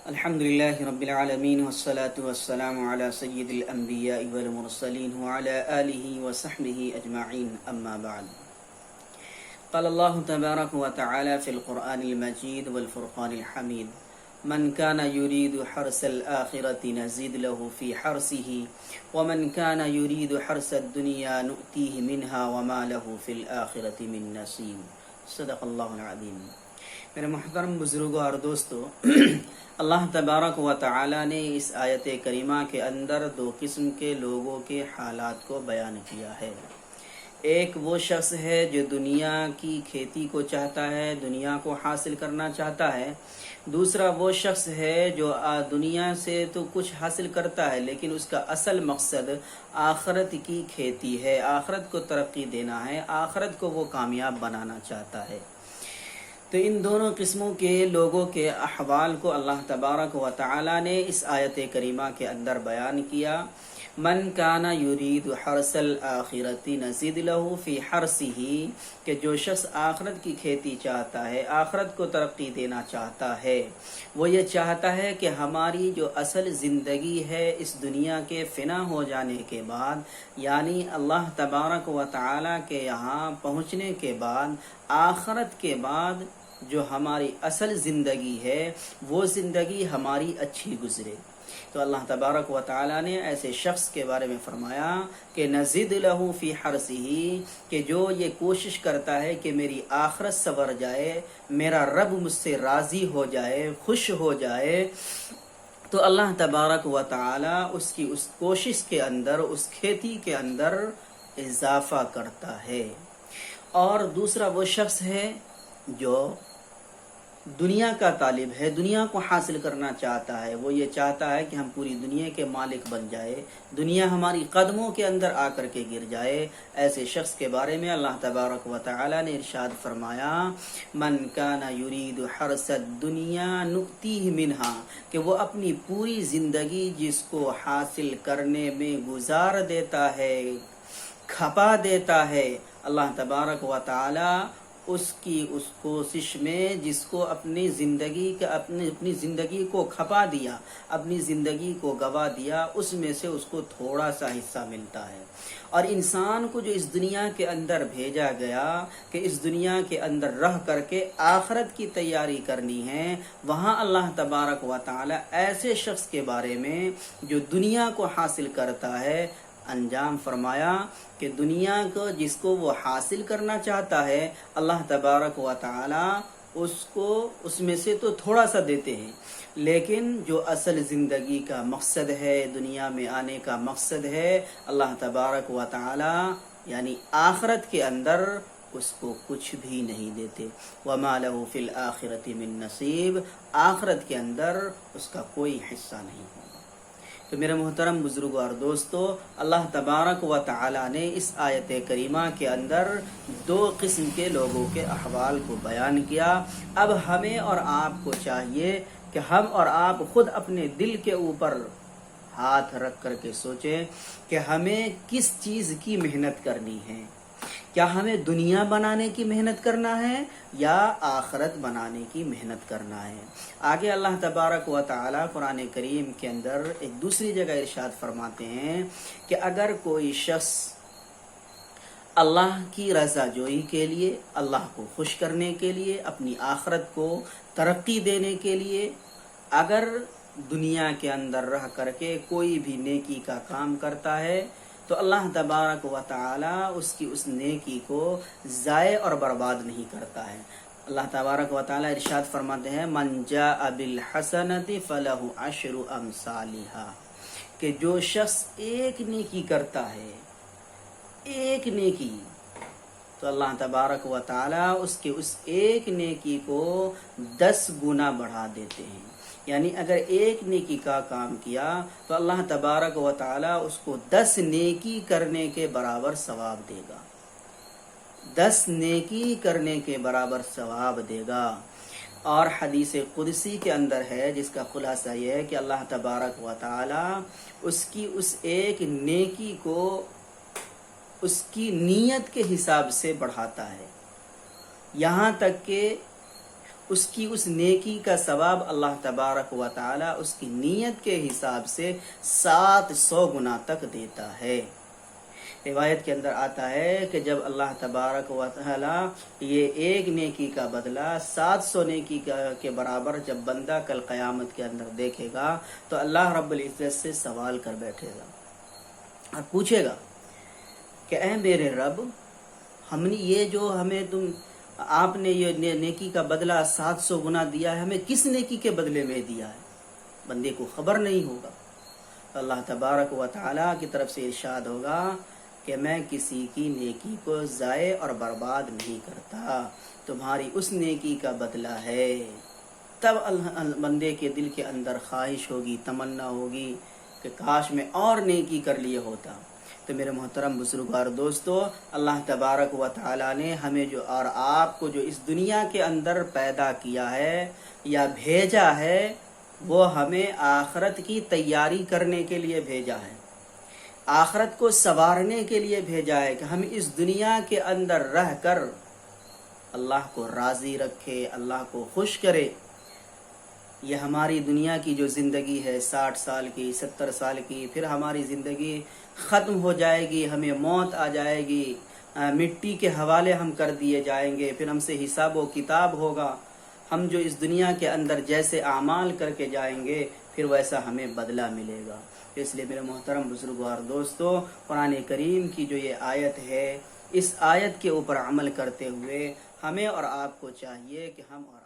الحمد لله رب العالمين والصلاة والسلام على سيد الأنبياء والمرسلين وعلى آله وصحبه أجمعين أما بعد. قال الله تبارك وتعالى في القرآن المجيد والفرقان الحميد: من كان يريد حرث الآخرة نزيد له في حرثه ومن كان يريد حرث الدنيا نؤتيه منها وما له في الآخرة من نصيب. صدق اللہ العظیم. میرے محترم بزرگوں اور دوستو، اللہ تبارک و تعالی نے اس آیت کریمہ کے اندر دو قسم کے لوگوں کے حالات کو بیان کیا ہے. ایک وہ شخص ہے جو دنیا کی کھیتی کو چاہتا ہے، دنیا کو حاصل کرنا چاہتا ہے. دوسرا وہ شخص ہے جو دنیا سے تو کچھ حاصل کرتا ہے لیکن اس کا اصل مقصد آخرت کی کھیتی ہے، آخرت کو ترقی دینا ہے، آخرت کو وہ کامیاب بنانا چاہتا ہے. تو ان دونوں قسموں کے لوگوں کے احوال کو اللہ تبارک و تعالی نے اس آیت کریمہ کے اندر بیان کیا. من کان یرید حرث الآخرۃ نزید لہ فی حرثہ، کہ جو شخص آخرت کی کھیتی چاہتا ہے، آخرت کو ترقی دینا چاہتا ہے، وہ یہ چاہتا ہے کہ ہماری جو اصل زندگی ہے اس دنیا کے فنا ہو جانے کے بعد، یعنی اللہ تبارک و تعالی کے یہاں پہنچنے کے بعد، آخرت کے بعد جو ہماری اصل زندگی ہے وہ زندگی ہماری اچھی گزرے. تو اللہ تبارک و تعالی نے ایسے شخص کے بارے میں فرمایا کہ نزید لہو فی حرثہ، کہ جو یہ کوشش کرتا ہے کہ میری آخرت سنور جائے، میرا رب مجھ سے راضی ہو جائے، خوش ہو جائے، تو اللہ تبارک و تعالی اس کی اس کوشش کے اندر، اس کھیتی کے اندر اضافہ کرتا ہے. اور دوسرا وہ شخص ہے جو دنیا کا طالب ہے، دنیا کو حاصل کرنا چاہتا ہے، وہ یہ چاہتا ہے کہ ہم پوری دنیا کے مالک بن جائے، دنیا ہماری قدموں کے اندر آ کر کے گر جائے. ایسے شخص کے بارے میں اللہ تبارک و تعالی نے ارشاد فرمایا: من کان یرید حرث الدنیا نؤتیہ منہا، کہ وہ اپنی پوری زندگی جس کو حاصل کرنے میں گزار دیتا ہے، کھپا دیتا ہے، اللہ تبارک و تعالی اس کی اس کوشش میں جس کو اپنی زندگی کو کھپا دیا، اپنی زندگی کو گوا دیا، اس میں سے اس کو تھوڑا سا حصہ ملتا ہے. اور انسان کو جو اس دنیا کے اندر بھیجا گیا کہ اس دنیا کے اندر رہ کر کے آخرت کی تیاری کرنی ہے، وہاں اللہ تبارک و تعالی ایسے شخص کے بارے میں جو دنیا کو حاصل کرتا ہے انجام فرمایا کہ دنیا کو جس کو وہ حاصل کرنا چاہتا ہے، اللہ تبارک و تعالی اس کو اس میں سے تو تھوڑا سا دیتے ہیں، لیکن جو اصل زندگی کا مقصد ہے، دنیا میں آنے کا مقصد ہے، اللہ تبارک و تعالی یعنی آخرت کے اندر اس کو کچھ بھی نہیں دیتے. وَمَا لَهُ فِي الْآخِرَةِ مِن نَصِيب، آخرت کے اندر اس کا کوئی حصہ نہیں ہوگا. تو میرے محترم بزرگوں اور دوستو، اللہ تبارک و تعالی نے اس آیت کریمہ کے اندر دو قسم کے لوگوں کے احوال کو بیان کیا. اب ہمیں اور آپ کو چاہیے کہ ہم اور آپ خود اپنے دل کے اوپر ہاتھ رکھ کر کے سوچیں کہ ہمیں کس چیز کی محنت کرنی ہے. کیا ہمیں دنیا بنانے کی محنت کرنا ہے یا آخرت بنانے کی محنت کرنا ہے؟ آگے اللہ تبارک و تعالی قرآن کریم کے اندر ایک دوسری جگہ ارشاد فرماتے ہیں کہ اگر کوئی شخص اللہ کی رضا جوئی کے لیے، اللہ کو خوش کرنے کے لیے، اپنی آخرت کو ترقی دینے کے لیے اگر دنیا کے اندر رہ کر کے کوئی بھی نیکی کا کام کرتا ہے تو اللہ تبارک و تعالی اس کی اس نیکی کو ضائع اور برباد نہیں کرتا ہے. اللہ تبارک و تعالی ارشاد فرماتے ہیں: من جاء بالحسنۃ فلہ عشر امثالھا، کہ جو شخص ایک نیکی کرتا ہے، ایک نیکی، تو اللہ تبارک و تعالی اس کے اس ایک نیکی کو 10 گنا بڑھا دیتے ہیں. یعنی اگر ایک نیکی کا کام کیا تو اللہ تبارک و تعالی اس کو 10 نیکی کرنے کے برابر ثواب دے گا، 10 نیکی کرنے کے برابر ثواب دے گا. اور حدیث قدسی کے اندر ہے جس کا خلاصہ یہ ہے کہ اللہ تبارک و تعالی اس کی اس ایک نیکی کو اس کی نیت کے حساب سے بڑھاتا ہے، یہاں تک کہ اس کی اس نیکی کا ثواب اللہ تبارک و تعالی اس کی نیت کے حساب سے 700 گنا تک دیتا ہے۔ روایت کے اندر آتا ہے کہ جب اللہ تبارک و تعالی یہ ایک نیکی کا بدلہ 700 نیکی کے برابر جب بندہ کل قیامت کے اندر دیکھے گا تو اللہ رب العزت سے سوال کر بیٹھے گا اور پوچھے گا کہ اے میرے رب، ہم نے یہ جو ہمیں آپ نے یہ نیکی کا بدلہ 700 گنا دیا ہے، ہمیں کس نیکی کے بدلے میں دیا ہے؟ بندے کو خبر نہیں ہوگا۔ اللہ تبارک و تعالی کی طرف سے ارشاد ہوگا کہ میں کسی کی نیکی کو ضائع اور برباد نہیں کرتا، تمہاری اس نیکی کا بدلہ ہے۔ تب بندے کے دل کے اندر خواہش ہوگی، تمنا ہوگی کہ کاش میں اور نیکی کر لیے ہوتا۔ تو میرے محترم بزرگوار دوستو، اللہ تبارک و تعالی نے ہمیں جو اور آپ کو جو اس دنیا کے اندر پیدا کیا ہے یا بھیجا ہے، وہ ہمیں آخرت کی تیاری کرنے کے لیے بھیجا ہے، آخرت کو سنوارنے کے لیے بھیجا ہے کہ ہم اس دنیا کے اندر رہ کر اللہ کو راضی رکھے، اللہ کو خوش کرے۔ یہ ہماری دنیا کی جو زندگی ہے 60 سال کی، 70 سال کی، پھر ہماری زندگی ختم ہو جائے گی، ہمیں موت آ جائے گی، مٹی کے حوالے ہم کر دیے جائیں گے، پھر ہم سے حساب و کتاب ہوگا۔ ہم جو اس دنیا کے اندر جیسے اعمال کر کے جائیں گے پھر ویسا ہمیں بدلہ ملے گا۔ اس لیے میرے محترم بزرگوار دوستو، قرآن کریم کی جو یہ آیت ہے، اس آیت کے اوپر عمل کرتے ہوئے ہمیں اور آپ کو چاہیے کہ ہم اور